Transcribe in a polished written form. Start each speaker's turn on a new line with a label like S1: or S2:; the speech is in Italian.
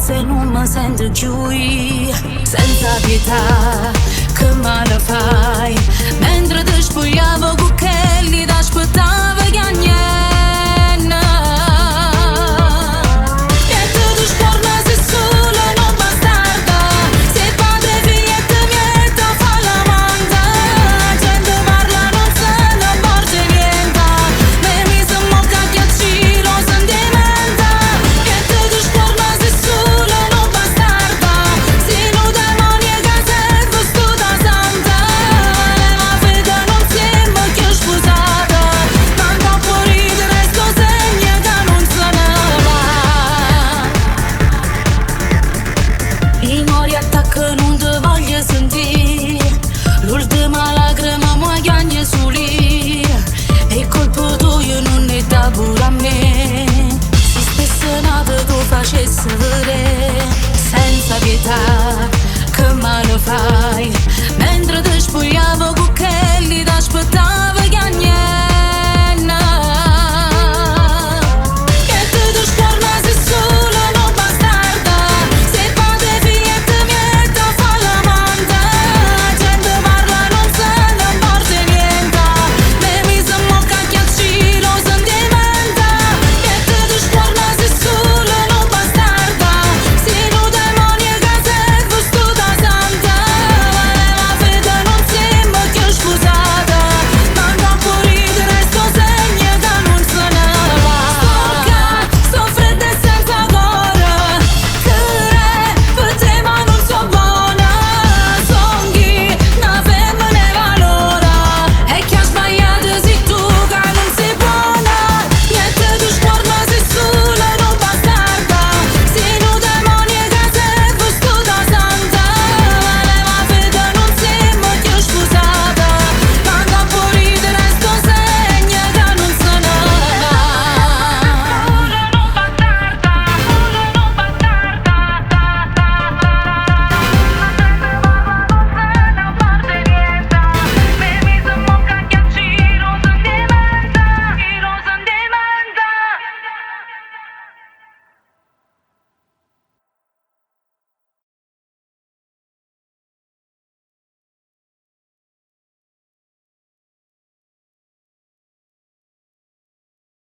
S1: se non mi sento chiui, senza pietà, che male fai, mentre ti spogliavo con quelli t'aspettavo che niente. L'ultima lacrima mi chiagna su lì, e il colpo tuo non è da pure a me. Se stesse nata tu facessi vedere, senza pietà, che male fai, mentre ti spogliavo